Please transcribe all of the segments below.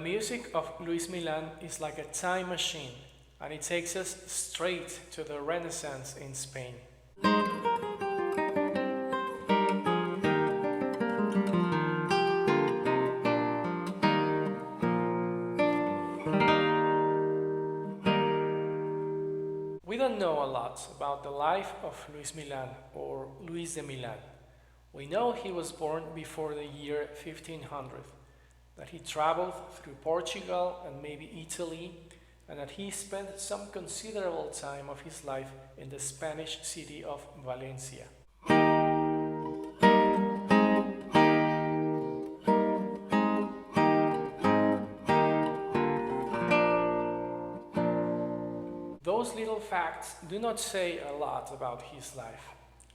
music of Luis Milan is like a time machine, and it takes us straight to the Renaissance in Spain. We don't know a lot about the life of Luis Milan or Luis de Milan. We know he was born before the year 1500, that he traveled through Portugal and maybe Italy, and that he spent some considerable time of his life in the Spanish city of Valencia. Those little facts do not say a lot about his life.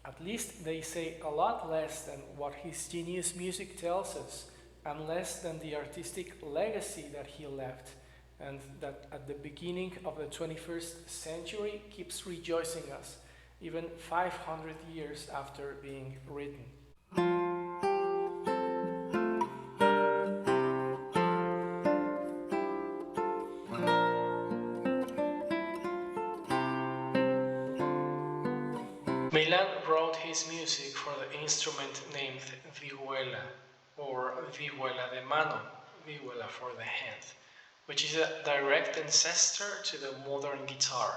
At least they say a lot less than what his genius music tells us, and less than the artistic legacy that he left, and that at the beginning of the 21st century keeps rejoicing us, even 500 years after being written. Milan wrote his music for the instrument named Vihuela, or Vihuela de mano, Vihuela for the hand, which is a direct ancestor to the modern guitar.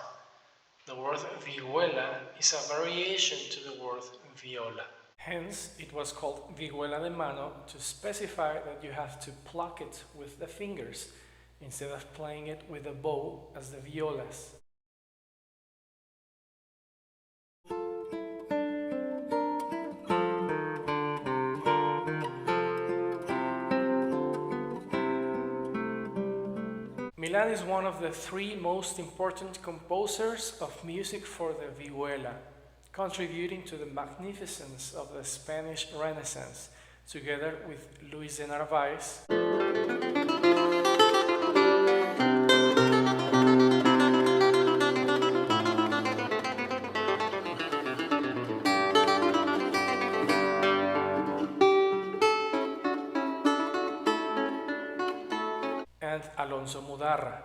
The word vihuela is a variation to the word viola. Hence, it was called vihuela de mano to specify that you have to pluck it with the fingers instead of playing it with a bow as the violas. Milan is one of the three most important composers of music for the vihuela, contributing to the magnificence of the Spanish Renaissance, together with Luis de Narvaez, and Alonso Mudarra.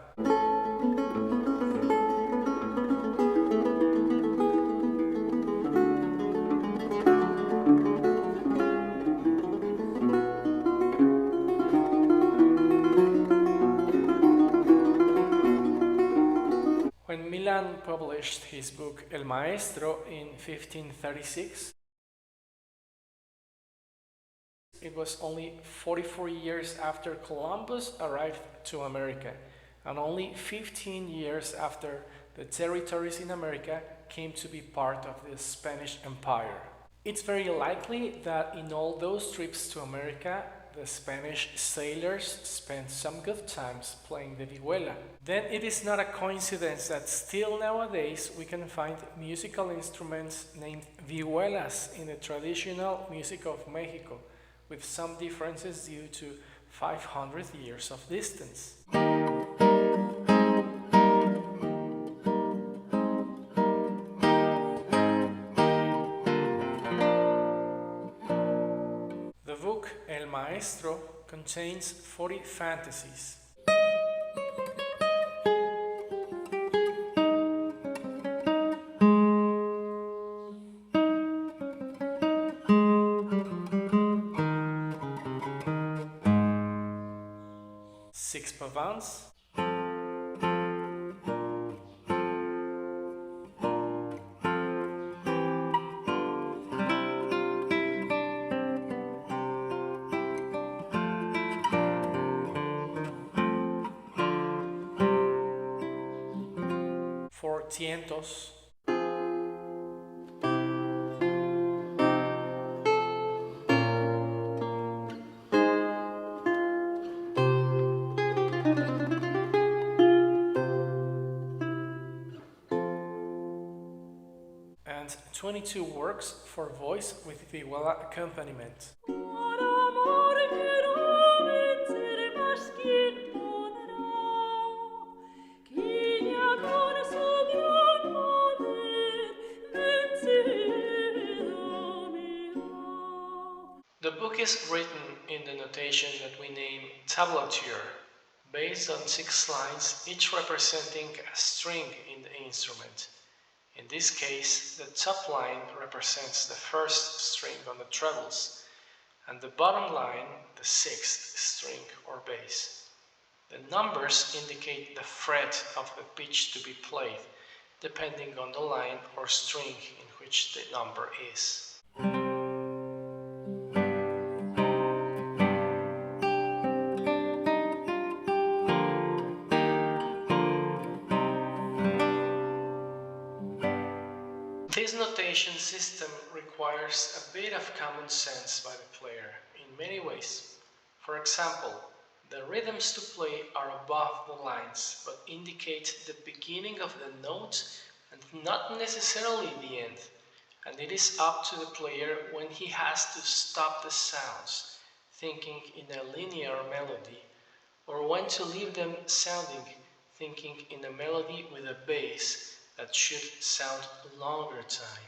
When Milan published his book El Maestro in 1536, it was only 44 years after Columbus arrived to America, and only 15 years after the territories in America came to be part of the Spanish Empire. It's very likely that in all those trips to America, the Spanish sailors spent some good times playing the vihuela. Then it is not a coincidence that still nowadays we can find musical instruments named vihuelas in the traditional music of Mexico, with some differences due to 500 years of distance. The book El Maestro contains 40 fantasies. Six pavans, four tientos, and 22 works for voice with vihuela accompaniment. The book is written in the notation that we name tablature, based on 6 lines, each representing a string in the instrument. In this case, the top line represents the first string on the trebles, and the bottom line the sixth string or bass. The numbers indicate the fret of the pitch to be played, depending on the line or string in which the number is. This notation system requires a bit of common sense by the player in many ways. For example, the rhythms to play are above the lines but indicate the beginning of the note and not necessarily the end. And it is up to the player when he has to stop the sounds, thinking in a linear melody, or when to leave them sounding, thinking in a melody with a bass that should sound longer time.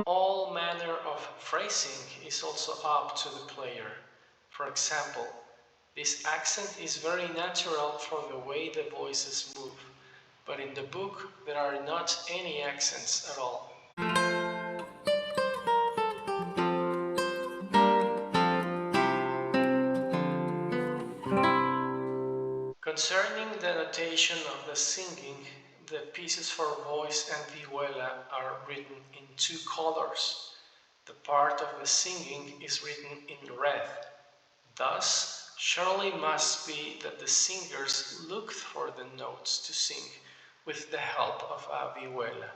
All manner of phrasing is also up to the player. For example, this accent is very natural for the way the voices move, but in the book there are not any accents at all. Concerning the notation of the singing, the pieces for voice and vihuela are written in two colors. The part of the singing is written in red. Thus, surely must be that the singers looked for the notes to sing with the help of a vihuela.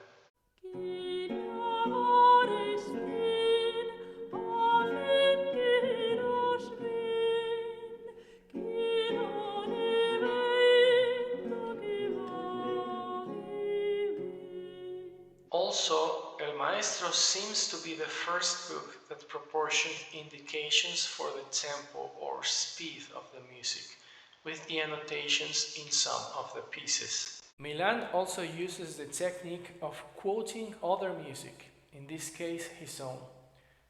Also, El Maestro seems to be the first book that proportioned indications for the tempo or speed of the music, with the annotations in some of the pieces. Milan also uses the technique of quoting other music, in this case his own.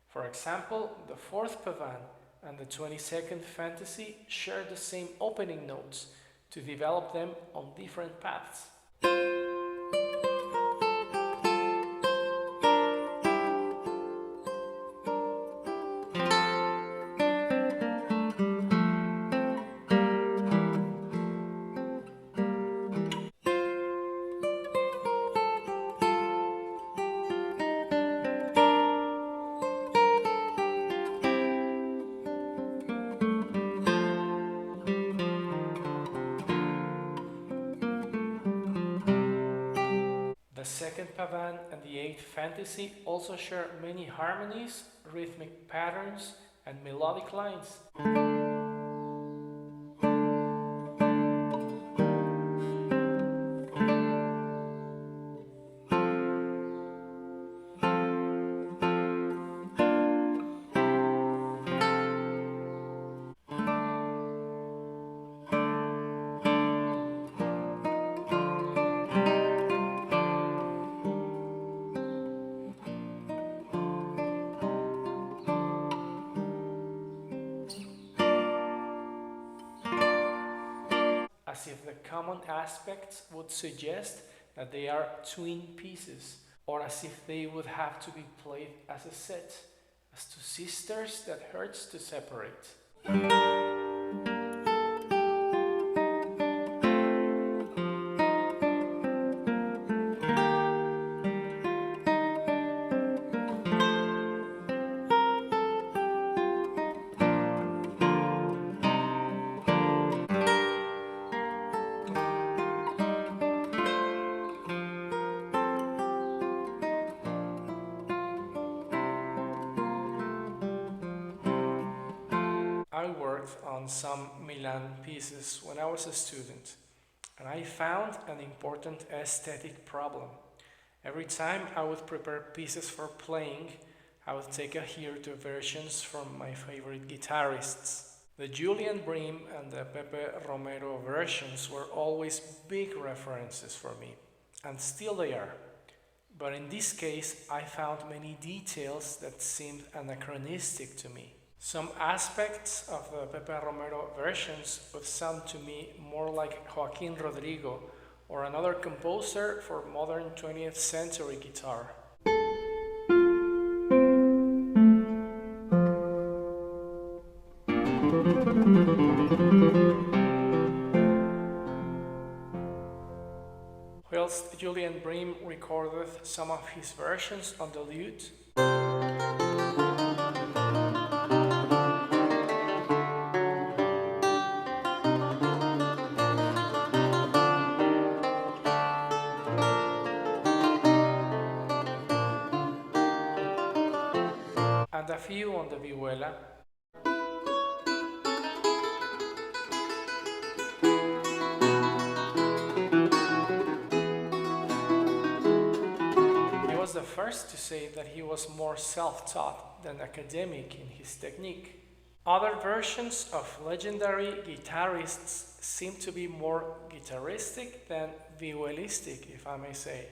For example, the fourth pavan and the 22nd fantasy share the same opening notes to develop them on different paths. The second pavan and the eighth fantasy also share many harmonies, rhythmic patterns, and melodic lines. As if the common aspects would suggest that they are twin pieces, or as if they would have to be played as a set, as two sisters that hurts to separate. I worked on some Milan pieces when I was a student, and I found an important aesthetic problem. Every time I would prepare pieces for playing, I would take a hear to versions from my favorite guitarists. The Julian Bream and the Pepe Romero versions were always big references for me, and still they are. But in this case, I found many details that seemed anachronistic to me. Some aspects of the Pepe Romero versions would sound to me more like Joaquin Rodrigo or another composer for modern 20th century guitar. Whilst Julian Bream recorded some of his versions on the lute, and a few on the Vihuela, he was the first to say that he was more self-taught than academic in his technique. Other versions of legendary guitarists seem to be more guitaristic than vihuelistic, if I may say,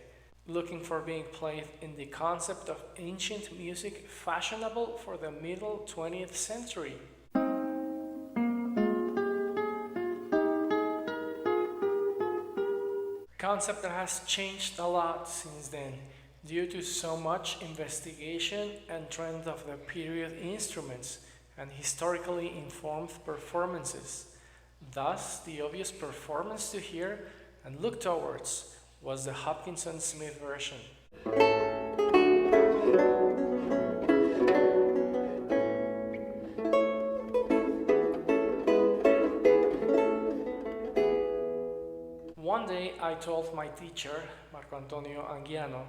looking for being played in the concept of ancient music fashionable for the middle 20th century. Concept that has changed a lot since then due to so much investigation and trend of the period instruments and historically informed performances. Thus, the obvious performance to hear and look towards was the Hopkinson-Smith version. One day I told my teacher, Marco Antonio Anguiano,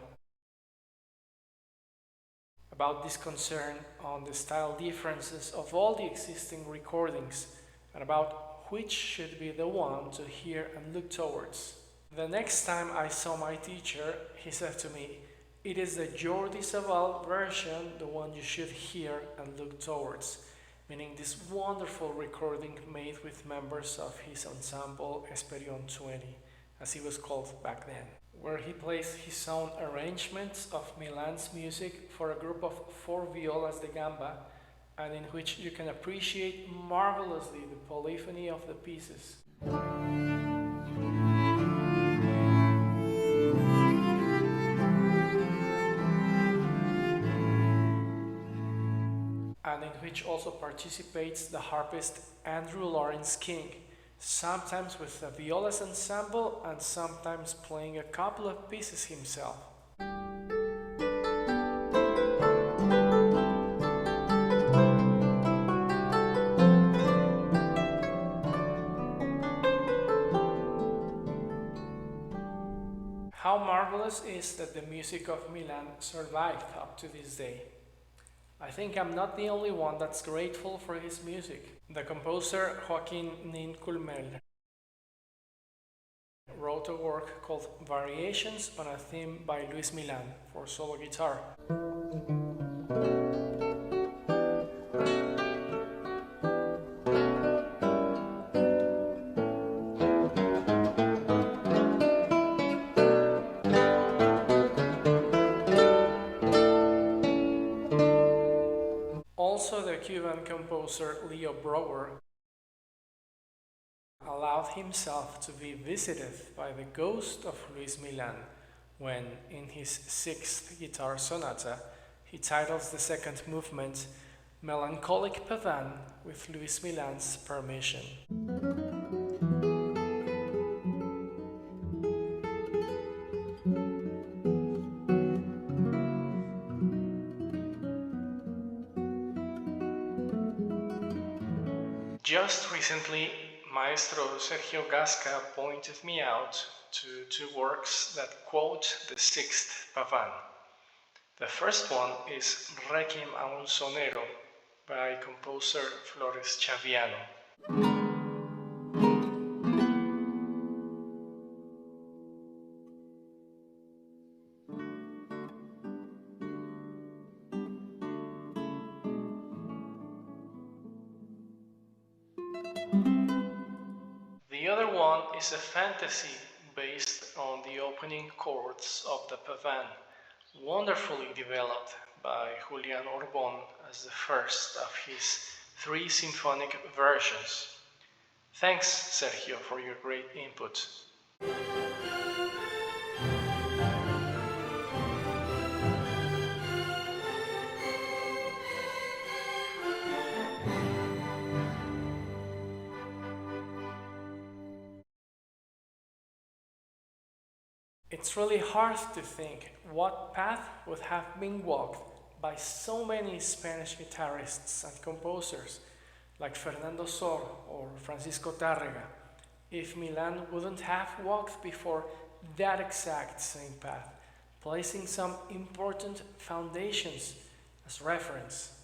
about this concern on the style differences of all the existing recordings and about which should be the one to hear and look towards. The next time I saw my teacher, he said to me, "It is the Jordi Savall version, the one you should hear and look towards," meaning this wonderful recording made with members of his ensemble Esperion 20, as he was called back then, where he plays his own arrangements of Milan's music for a group of 4 violas da gamba, and in which you can appreciate marvelously the polyphony of the pieces. And in which also participates the harpist Andrew Lawrence King, sometimes with the violas ensemble and sometimes playing a couple of pieces himself. How marvelous is that the music of Milan survived up to this day. I think I'm not the only one that's grateful for his music. The composer Joaquin Nin Culmel wrote a work called Variations on a Theme by Luis Milan for solo guitar. Also, the Cuban composer Leo Brouwer allowed himself to be visited by the ghost of Luis Milan when, in his 6th guitar sonata, he titles the second movement Melancholic Pavan with Luis Milan's permission. Just recently, Maestro Sergio Gasca pointed me out to 2 works that quote the 6th Pavan. The first one is Requiem a un Sonero by composer Flores Chaviano. one is a fantasy based on the opening chords of the Pavan, wonderfully developed by Julian Orbon as the first of his three symphonic versions. Thanks, Sergio, for your great input. It's really hard to think what path would have been walked by so many Spanish guitarists and composers like Fernando Sor or Francisco Tárrega if Milan wouldn't have walked before that exact same path, placing some important foundations as reference.